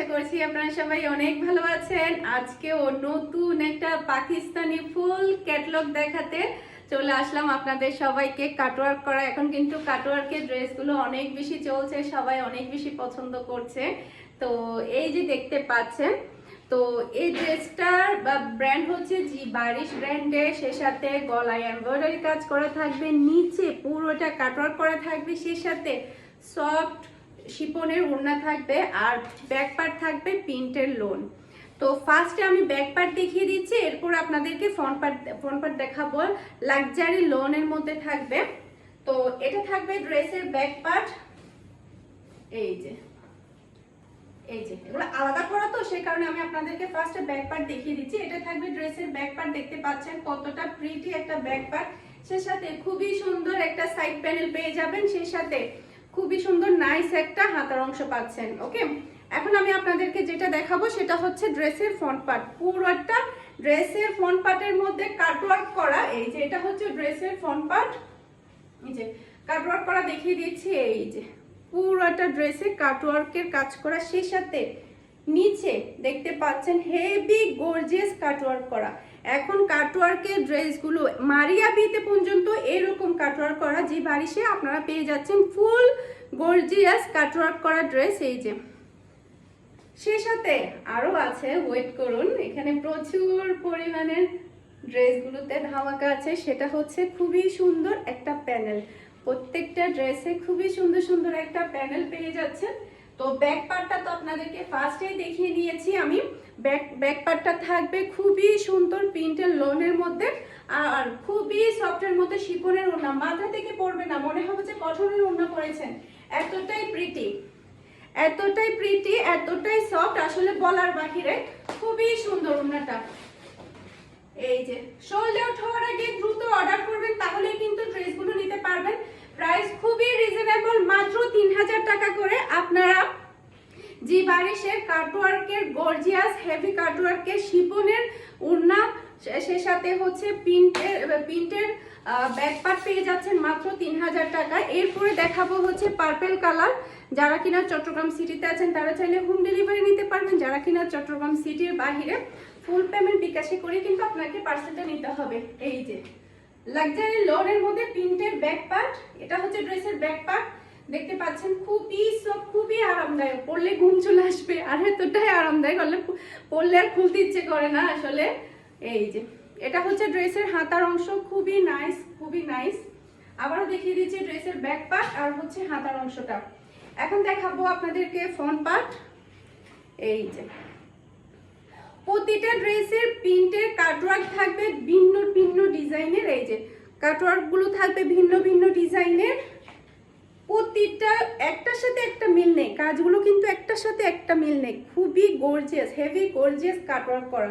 আশা করছি আপনারা সবাই অনেক ভালো আছেন। আজকেও নতুন একটা পাকিস্তানি ফুল ক্যাটালগ দেখাতে চলে আসলাম আপনাদের সবাইকে। কাটওয়ার্ক করা, এখন কিন্তু কাটওয়ার্কের ড্রেসগুলো অনেক বেশি চলছে, সবাই অনেক বেশি পছন্দ করছে। তো এই যে দেখতে পাচ্ছেন, তো এই ড্রেসটার ব্র্যান্ড হচ্ছে জি বারিশ ব্র্যান্ডের, সে সাথে গলায় এমব্রয়ডারি কাজ করা থাকবে, নিচে পুরোটা কাটওয়ার্ক করা থাকবে, সে সাথে সফট শিপনের ওড়না থাকবে, আর ব্যাক পার্ট থাকবে প্রিন্টের লোন। তো ফার্স্টে আমি ব্যাক পার্ট দেখিয়ে দিচ্ছি, এরপর আপনাদেরকে ফ্রন্ট পার্ট দেখাবো। লাক্সারি লোনের মধ্যে থাকবে। তো এটা থাকবে ড্রেসের ব্যাক পার্ট। এই যে এগুলো আলাদা করা, তো সেই কারণে আমি আপনাদেরকে ফার্স্টে ব্যাক পার্ট দেখিয়ে দিচ্ছি। এটা থাকবে ড্রেসের ব্যাক পার্ট, দেখতে পাচ্ছেন কতটা প্রিটি একটা ব্যাক পার্ট। সে সাথে খুবই সুন্দর একটা সাইড প্যানেল পেয়ে যাবেন, সেই সাথে খুবই সুন্দর নাইস একটা হাতার অংশ পাচ্ছেন। ওকে, এখন আমি আপনাদেরকে যেটা দেখাবো সেটা হচ্ছে ড্রেসের ফ্রন্ট পার্ট। পুরোটা ড্রেসের ফ্রন্ট পার্টের মধ্যে কাটওয়ার্ক করা। এই যে এটা হচ্ছে ড্রেসের ফ্রন্ট পার্ট, এই যে কাটওয়ার্ক করা দেখিয়ে দিচ্ছি। এই যে পুরোটা ড্রেসে কাটওয়ার্কের কাজ করা, সেই সাথে নিচে দেখতে পাচ্ছেন হেভি গর্জিয়াস কাটওয়ার্ক করা। এখন কাটওয়ার্কের ড্রেসগুলো মারিয়া বিতে পর্যন্ত এরকম কাটওয়ার্ক করা, যে বারিশে আপনারা পেয়ে যাচ্ছেন ফুল গর্জিয়াস কাটওয়ার্ক করা ড্রেস। এই যে সে সাথে আরো আছে, ওয়েট করুন, এখানে প্রচুর পরিমাণের ড্রেসগুলোতে ধামাকা আছে। সেটা হচ্ছে খুবই সুন্দর একটা প্যানেল, প্রত্যেকটা ড্রেসে খুবই সুন্দর সুন্দর একটা প্যানেল পেয়ে যাচ্ছেন। তো ব্যাক পার্টটা তো আপনাদেরকে ফার্স্টেই দেখিয়ে দিয়েছি আমি। ব্যাক পার্টটা থাকবে খুবই সুন্দর প্রিন্টের লোনের মধ্যে, আর খুবই সফটের মধ্যে শিফনের ওড়না, মাথা থেকে পড়বে না, মনে হবে যে কটনের ওড়না পরেছেন। এতটাই প্রিটি, এতটাই প্রিটি, এতটাই সফট, আসলে বলার বাহিরে। খুবই সুন্দর ওড়নাটা। এই যে সোল্ড আউট হওয়ার আগে দ্রুত অর্ডার করবেন, তাহলে কিন্তু ড্রেসগুলো নিতে পারবেন। প্রাইস খুবই রিজনেবল, মাত্র 3000 টাকা করে আপনারা জি বারিশের কাটওয়ার্কের গর্জিয়াস হেভি কাটওয়ার্কের শিফনের ওড়না, সে সাথে হচ্ছে প্রিন্টের ব্যাক পার্ট পেয়ে যাচ্ছেন মাত্র 3000 টাকা। এরপরে দেখাবো হচ্ছে পার্পল কালার। যারা কিনা চট্টগ্রাম সিটিতে আছেন তারা চাইলে হোম ডেলিভারি নিতে পারবেন। যারা কিনা চট্টগ্রাম সিটির বাহিরে ফুল পেমেন্ট বিকাশে করে কিন্তু আপনাকে পার্সেলটা নিতে হবে। এই যে লাক্সারি লোনের মধ্যে প্রিন্টের ব্যাক পার্ট, এটা হচ্ছে ড্রেসের ব্যাক পার্ট, দেখতে পাচ্ছেন খুবই সফট, খুবই আরামদায়ক, পরলে ঘুম চলে আসবে, আর এতটাই আরামদায়ক পরলে আর খুলতে ইচ্ছে করে না আসলে। এই যে এটা হচ্ছে ড্রেসের হাতার অংশ, খুবই নাইস, খুবই নাইস। আবারও দেখিয়ে দিচ্ছি ড্রেসের ব্যাক পার্ট আর হচ্ছে হাতার অংশটা। এখন দেখাবো আপনাদেরকে ফ্রন্ট পার্ট। এই যে প্রতিটা ড্রেসের প্রিন্টের কাটওয়ার্ক থাকবে ভিন্ন ভিন্ন ডিজাইনের। এই যে কাটওয়ার্ক গুলো থাকবে ভিন্ন ভিন্ন ডিজাইনের, প্রতিটা একটার সাথে একটা মিল নেই, কাজগুলো কিন্তু একটার সাথে একটা মিল নেই। খুবই গর্জিয়াস, হেভি গর্জিয়াস কাটওয়ার্ক করা।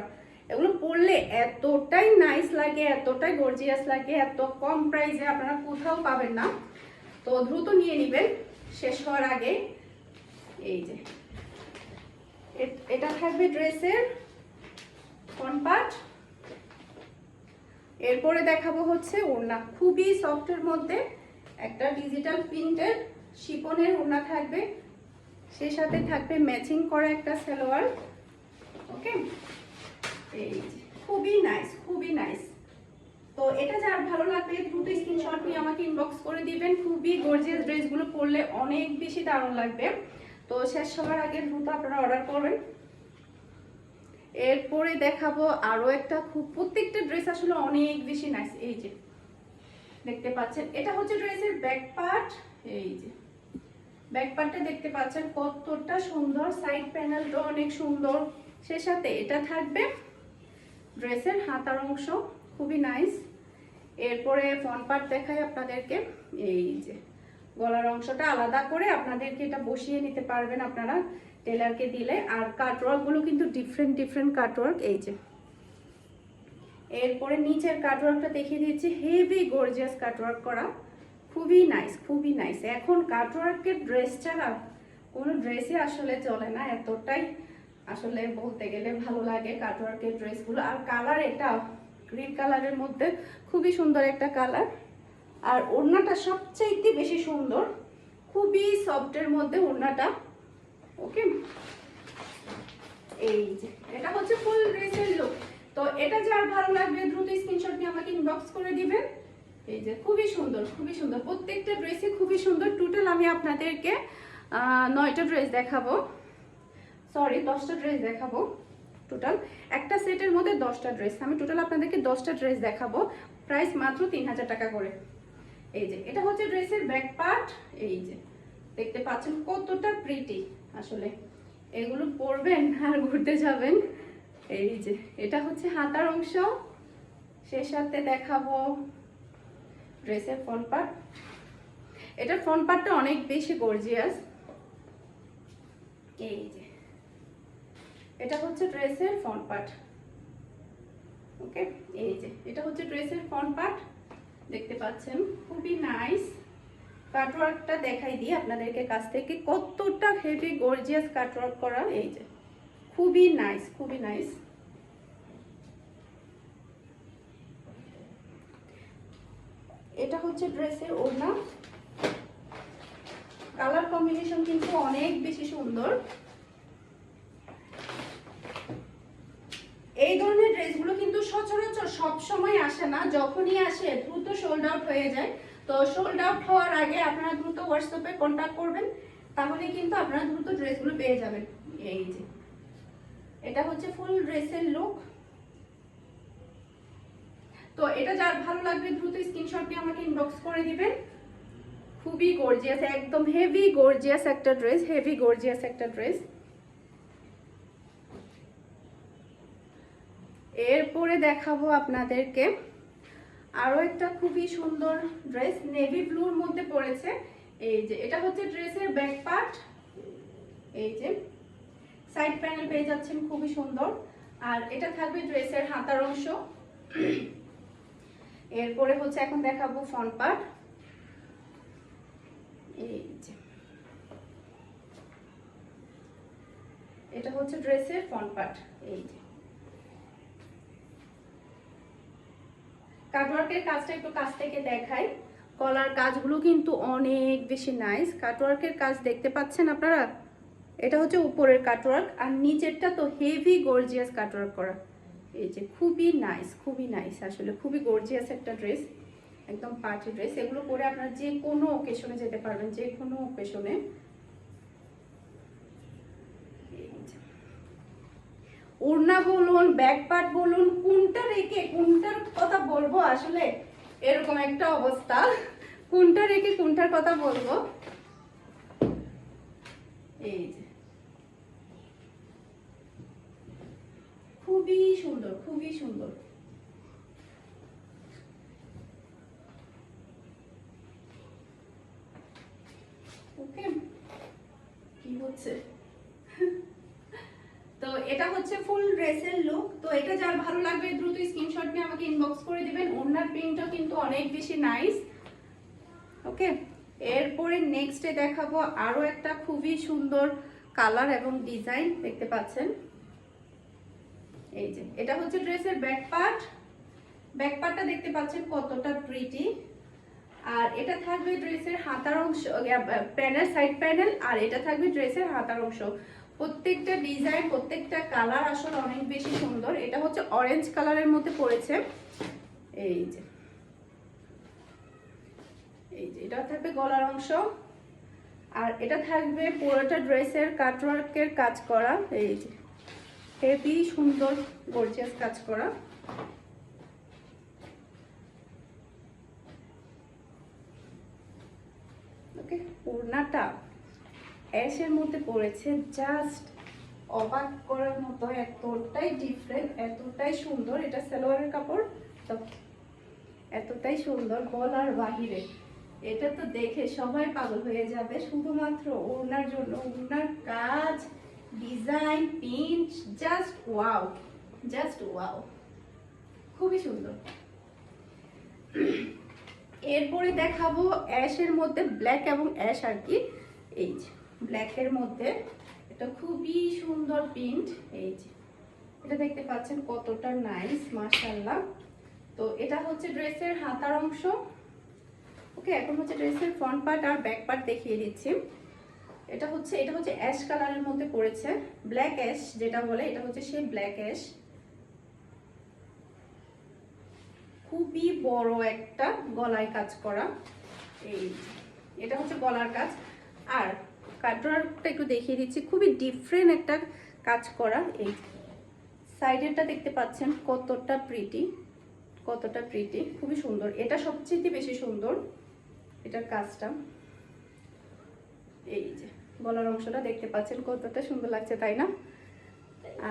এগুলো পরলে এতটাই নাইস লাগে, এতটাই গর্জিয়াস লাগে, এত কম প্রাইসে আপনারা কোথাও পাবেন না। তো দ্রুত নিয়ে নেবেন শেষ হওয়ার আগে। এই যে এটা থাকবে ড্রেসের ফ্রন্ট পার্ট। এরপরে দেখাবো হচ্ছে ওড়না, খুবই সফটের মধ্যে একটা ডিজিটাল প্রিন্টের শিফনের ওড়না থাকবে, সেই সাথে থাকবে ম্যাচিং করা একটা সালোয়ার। ওকে, এই যে খুবই নাইস, খুবই নাইস। তো এটা যার ভালো লাগবে দ্রুত স্ক্রিনশট নিয়ে আমাকে ইনবক্স করে দিবেন। খুবই গর্জিয়াস, ড্রেসগুলো পরলে অনেক বেশি দারুণ লাগবে। তো শেষ হওয়ার আগে দ্রুত আপনারা অর্ডার করবেন। এরপরে দেখাবো আরো একটা, খুব প্রত্যেকটা ড্রেস আসলে অনেক বেশি নাইস। এই যে দেখতে পাচ্ছেন এটা হচ্ছে ড্রেসের ব্যাক পার্ট। এই যে ব্যাক পার্টটা দেখতে পাচ্ছেন কতটা সুন্দর, সাইড প্যানেলটা অনেক সুন্দর, সে সাথে এটা থাকবে ড্রেসের হাতার অংশ, খুবই নাইস। এরপরে ফ্রন্ট পার্ট দেখাই আপনাদেরকে। এই যে গলার অংশটা আলাদা করে আপনাদেরকে এটা বসিয়ে নিতে পারবেন আপনারা টেলারকে দিলে। আর কাটওয়ার্ক গুলো কিন্তু ডিফারেন্ট ডিফারেন্ট কাটওয়ার্ক। এই যে এরপরে নিচের কাটওয়ার্কটা দেখিয়ে দিচ্ছি, হেভি গর্জিয়াস কাটওয়ার্ক করা, খুবই নাইস, খুবই নাইস। এখন কাটওয়ার্কের ড্রেস ছাড়া কোনো ড্রেসই আসলে চলে না, এতটাই আসলে বলতে গেলে ভালো লাগে কাটওয়ার্কের ড্রেসগুলো। আর কালার, এটা গ্রিন কালারের মধ্যে খুবই সুন্দর একটা কালার, আর ওড়নাটা সবচেয়ে বেশি সুন্দর, খুবই সফটের মধ্যে ওড়নাটা। ওকে, এই যে এটা হচ্ছে ফুল ড্রেসের লুক। তো এটা যার ভালো লাগবে দ্রুত স্ক্রিনশট নিয়ে আমাকে ইনবক্স করে দিবেন। এই যে খুবই সুন্দর, খুবই সুন্দর, প্রত্যেকটা ড্রেসই খুবই সুন্দর। টোটাল আমি আপনাদেরকে 9টা ড্রেস দেখাবো, সরি 10টা ড্রেস দেখাবো। টোটাল একটা সেটের মধ্যে 10টা ড্রেস, আমি টোটাল আপনাদেরকে 10টা ড্রেস দেখাবো। প্রাইস মাত্র 3000 টাকা করে। এই যে এটা হচ্ছে ড্রেসের ব্যাক পার্ট। এই যে দেখতে পাচ্ছেন কতটা প্রিটি, আসলে এগুলো পরবেন আর ঘুরতে যাবেন। এই যে এটা হচ্ছে হাতার অংশ, সেই সাথে দেখাবো ড্রেসের ফ্রন্ট পার্ট। এটার ফ্রন্ট পার্টটা অনেক বেশি গর্জিয়াস। এই যে এটা হচ্ছে ড্রেসের ফ্রন্ট পার্ট। ওকে, এই যে এটা হচ্ছে ড্রেসের ফ্রন্ট পার্ট, দেখতে পাচ্ছেন খুবই নাইস। কাটওয়ার্কটা দেখাই দিই আপনাদেরকে কাছ থেকে, কতটা হেভি গর্জিয়াস কাটওয়ার্ক করা। এই যে খুবই নাইস, খুবই নাইস। এটা হচ্ছে ড্রেসের ওড়না, কালার কম্বিনেশন কিন্তু অনেক বেশি সুন্দর। এই ধরনের ড্রেসগুলো কিন্তু সচরাচর সব সময় আসে না, যখনই আসে দ্রুত সোল্ড আউট হয়ে যায়। তো সোল্ড আউট হওয়ার আগে আপনারা দ্রুত হোয়াটসঅ্যাপে কন্ট্যাক্ট করবেন, তাহলে কিন্তু আপনারা দ্রুত ড্রেসগুলো পেয়ে যাবেন। এই যে এটা হচ্ছে ফুল ড্রেসের লুক। তো এটা যার ভালো লাগবে দ্রুত স্ক্রিনশট দিয়ে আমাকে ইনবক্স করে দিবেন। খুবই গর্জিয়াস, একদম হেভি গর্জিয়াস একটা ড্রেস, হেভি গর্জিয়াস একটা ড্রেস। এরপরে দেখাবো আপনাদেরকে আরো একটা খুবই সুন্দর ড্রেস, নেভি ব্লুর মধ্যে পড়েছে। এই যে এটা হচ্ছে ড্রেসের ব্যাক পার্ট। এই যে সাইড প্যানেল পেয়ে যাচ্ছেন, খুবই সুন্দর। আর এটা থাকবে ড্রেসের হাতার অংশ। এরপরে হচ্ছে এখন দেখাবো ফ্রন্ট পার্ট। এই যে এটা হচ্ছে ড্রেসের ফ্রন্ট পার্ট। এই যে কাটওয়ার্কের কাজটা একটু কাছ থেকে দেখাই। গলার কাজগুলো কিন্তু অনেক বেশি নাইস। কাটওয়ার্কের কাজ দেখতে পাচ্ছেন আপনারা, এটা হচ্ছে উপরের কাটওয়ার্ক, আর নিচেরটা তো হেভি গর্জিয়াস কাটওয়ার্ক করা। এই যে খুবই নাইস, খুবই নাইস, আসলে খুবই গর্জিয়াস একটা ড্রেস, একদম পার্টি ড্রেস। এগুলো পরে আপনারা যে কোনো অকেশনে যেতে পারবেন, যে কোনো অকেশনে। ওড়না বলুন, ব্যাক পার্ট বলুন, কোনটা রেখে কোনটার কথা বলবো, আসলে এরকম একটা অবস্থা, কোনটা রেখে কোনটার কথা বলবো। এই যে খুবই সুন্দর, খুবই সুন্দর। ওকে, কি হচ্ছে? তো এটা হচ্ছে ফুল ড্রেসের লুক। তো এটা যার ভালো লাগবে দ্রুত স্ক্রিনশট নিয়ে আমাকে ইনবক্স করে দিবেন। ওড়নার প্রিন্টটা কিন্তু অনেক বেশি নাইস। ওকে, এরপরে নেক্সটে দেখাবো আরো একটা খুবই সুন্দর কালার এবং ডিজাইন, দেখতে পাচ্ছেন। এই যে এটা হচ্ছে ড্রেসের ব্যাক পার্ট। ব্যাক পার্টটা দেখতে পাচ্ছেন কতটা প্রিটি। আর এটা থাকবে ড্রেসের হাতার অংশ, প্যানেল, সাইড প্যানেল। আর এটা থাকবে ড্রেসের হাতার অংশ। প্রত্যেকটা ডিজাইন, প্রত্যেকটা কালার আসলে অনেক বেশি সুন্দর। এটা হচ্ছে অরেঞ্জ কালারের মধ্যে পড়েছে। এই যে এটা থাকবে গলার অংশ। আর এটা থাকবে পুরোটা ড্রেসের কাটওয়ার্কের কাজ করা। এই যে হেভি সুন্দর গর্জিয়াস কাজ করা। ওকে, ওড়নাটা অ্যাশের মধ্যে পড়েছে, জাস্ট অবাক করার মতো, এতটাই ডিফারেন্ট, এতটাই সুন্দর। এটা সালোয়ারের কাপড়, তো এতটাই সুন্দর বলার বাহিরে। এটা তো দেখে সবাই পাগল হয়ে যাবে, শুধুমাত্র ওড়নার জন্য। ওড়নার কাজ, design, print, just wow, just wow, খুবই সুন্দর। এরপরে দেখাবো অ্যাশের মধ্যে ব্ল্যাক এবং অ্যাশ আর কি। এই যে ব্ল্যাকের মধ্যে এটা খুবই সুন্দর প্রিন্ট। এই যে এটা দেখতে পাচ্ছেন কতটা নাইস, মাশাআল্লাহ। তো এটা হচ্ছে ড্রেসের হাতার অংশ। ওকে, এখন হচ্ছে ড্রেসের ফ্রন্ট পার্ট আর ব্যাক পার্ট দেখিয়ে দিচ্ছি। এটা হচ্ছে অ্যাশ কালারের মধ্যে পড়েছে, ব্ল্যাক অ্যাশ যেটা বলে, এটা হচ্ছে সেই ব্ল্যাক অ্যাশ। খুবই বড় একটা গলায় কাজ করা, এই এটা হচ্ছে গলার কাজ। আর কাটওয়ার্কটা একটু দেখিয়ে দিচ্ছি, খুবই ডিফারেন্ট একটা কাজ করা। এই সাইডেরটা দেখতে পাচ্ছেন কতটা প্রিটি, কতটা প্রিটি, খুবই সুন্দর। এটা সবচেয়ে বেশি সুন্দর এটার কাজটা। এই যে গলার অংশটা দেখতে পাচ্ছেন কতটা সুন্দর লাগছে, তাই না?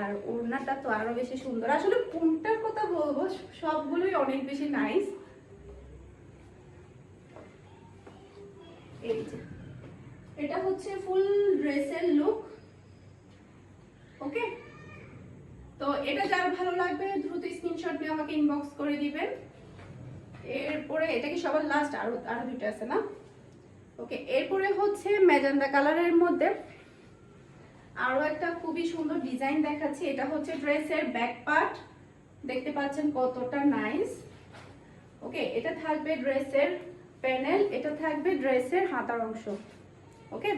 আর ওড়নাটা তো আরো বেশি সুন্দর। আসলে কোনটার কথা বলবো, সবগুলোই অনেক বেশি নাইস। এই যে এটা হচ্ছে ফুল ড্রেসের লুক। ওকে, তো এটা যার ভালো লাগবে দ্রুত স্ক্রিনশট নিয়ে আমাকে ইনবক্স করে দিবেন। এরপরে এটা কি সবার লাস্ট? আরো দুটো আছে না? ওকে, এরপরে হচ্ছে ম্যাজেন্ডা কালারের মধ্যে আরো একটা খুবই সুন্দর ডিজাইন দেখাচ্ছি। এটা হচ্ছে ড্রেসের ব্যাক পার্ট, দেখতে পাচ্ছেন কতটা নাইস। ওকে, এটা থাকবে ড্রেসের প্যানেল, এটা থাকবে ড্রেসের হাতার অংশ। ওকে,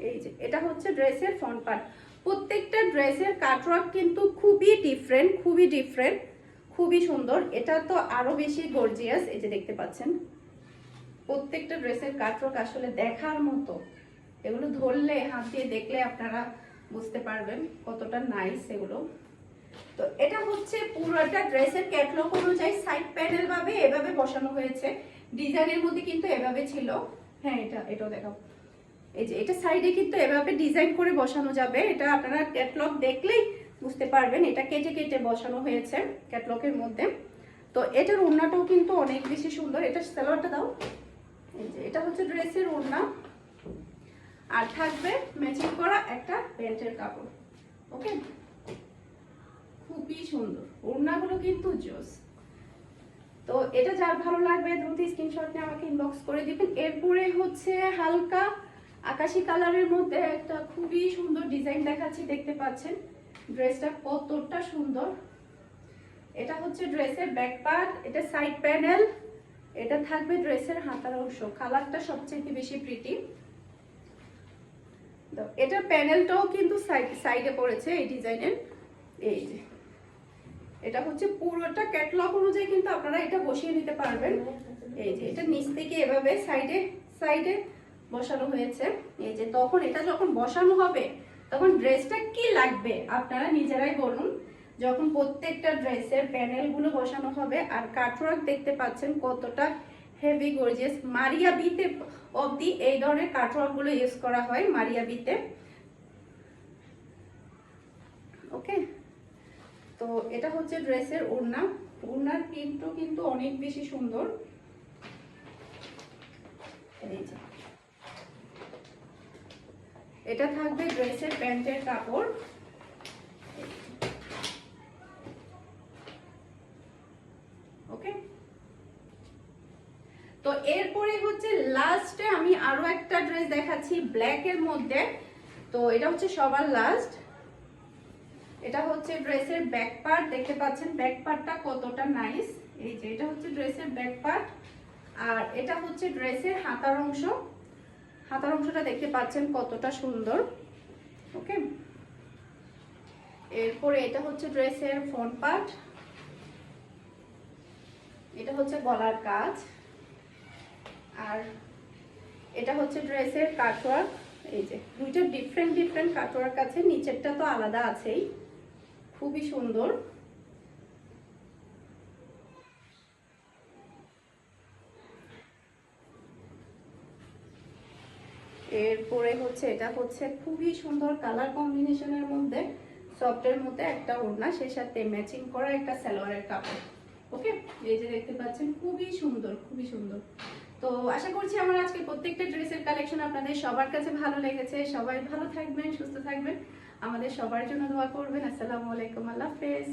এই যে এটা হচ্ছে ড্রেসের ফ্রন্ট পার্ট। প্রত্যেকটা ড্রেসের কাটওয়ার্ক কিন্তু খুবই ডিফারেন্ট, খুবই ডিফারেন্ট, খুবই সুন্দর। এটা তো আরো বেশি গর্জিয়াস। এই যে দেখতে পাচ্ছেন প্রত্যেকটা ড্রেসের কাটওয়ার্ক আসলে দেখার মতো। এগুলো ধরলে, হাত দিয়ে দেখলে আপনারা বুঝতে পারবেন কতটা নাইস এগুলো। তো এটা হচ্ছে পুরোটা ড্রেসের ক্যাটলগ অনুযায়ী সাইড প্যানেল ভাবে এভাবে বসানো হয়েছে। ডিজাইনের মধ্যে কিন্তু এভাবে ছিল। হ্যাঁ, এটাও দেখাও। এই যে এটা সাইডে কিন্তু এভাবে ডিজাইন করে বসানো যাবে। এটা আপনারা ক্যাটলগ দেখলেই বুঝতে পারবেন, এটা কেটে কেটে বসানো হয়েছে ক্যাটলগের মধ্যে। তো এটার ওড়নাটাও কিন্তু অনেক বেশি সুন্দর। এটা সালোয়ারটা দাও। এই যে এটা হচ্ছে ড্রেসের ওড়না, আর থাকবে ম্যাচিং করা একটা প্যান্টের কাপড়। ওকে, খুবই সুন্দর ওড়নাগুলো কিন্তু জোস। তো এটা যার ভালো লাগবে দ্রুত স্ক্রিনশট নিয়ে আমাকে ইনবক্স করে দিবেন। এরপরে হচ্ছে হালকা আকাশি কালারের মধ্যে একটা খুবই সুন্দর ডিজাইন দেখাচ্ছি, দেখতে পাচ্ছেন ড্রেসটা কতটা সুন্দর। এটা হচ্ছে ড্রেসের ব্যাক পার্ট, এটা সাইড প্যানেল, এটা থাকবে ড্রেসের হাতার অংশ। কালারটা সবচেয়ে বেশি প্রিটি। তো এটার প্যানেলটাও কিন্তু সাইডে পড়েছে এই ডিজাইনের। এই যে এটা হচ্ছে পুরোটা ক্যাটলগ অনুযায়ী কিন্তু আপনারা এটা বসিয়ে নিতে পারবেন। এই যে এটা নিচ থেকে এভাবে সাইডে সাইডে বসানো হয়েছে। এই যে তখন এটা যখন বসানো হবে তখন ড্রেসটা কি লাগবে আপনারা নিজেরাই বলুন। যখন প্রত্যেকটা ড্রেসের প্যানেলগুলো বসানো হবে, আর কাটওয়ার্ক দেখতে পাচ্ছেন কতটা হেভি গর্জিয়াস। মারিয়া বিতে অবধি এই ধরনের কাটওয়ার্কগুলো ইউজ করা হয়, মারিয়া বিতে। ওকে, তো এটা হচ্ছে ড্রেসের ওড়না। ওড়নার প্রিন্টও কিন্তু অনেক বেশি সুন্দর। এই যে এটা থাকবে ড্রেসের প্যান্টের কাপড়। ওকে, তো এরপরে হচ্ছে লাস্টে আমি আরো একটা ড্রেস দেখাচ্ছি ব্ল্যাক এর মধ্যে। তো এটা হচ্ছে সবার লাস্ট। এটা হচ্ছে ড্রেসের ব্যাক পার্ট, দেখতে পাচ্ছেন ব্যাক পার্টটা কতটা নাইস। এই যে এটা হচ্ছে ড্রেসের ব্যাক পার্ট, আর এটা হচ্ছে ড্রেসের হাতার অংশ। হাতার অংশটা দেখতে পাচ্ছেন কতটা সুন্দর। ওকে, এরপরে এটা হচ্ছে ড্রেসের ফ্রন্ট পার্ট, এটা হচ্ছে গলার কাজ, আর এটা হচ্ছে ড্রেসের কাটওয়ার্ক। এই যে দুইটা ডিফারেন্ট কাটওয়ার্ক আছে, নিচেরটা তো আলাদা আছেই, খুবই সুন্দর। এরপরে হচ্ছে এটা হচ্ছে খুবই সুন্দর কালার কম্বিনেশনের মধ্যে, সফটের মধ্যে একটা ওড়না, সেই সাথে ম্যাচিং করা একটা সালোয়ারের কাপড়। ওকে, এই যে দেখতে পাচ্ছেন খুবই সুন্দর, খুবই সুন্দর। তো আশা করছি আমার আজকে প্রত্যেকটা ড্রেসের কালেকশন আপনাদের সবার কাছে ভালো লেগেছে। সবাই ভালো থাকবেন, সুস্থ থাকবেন, আমাদের সবার জন্য দোয়া করবেন। আসসালামু আলাইকুম, আল্লাহ হাফেজ।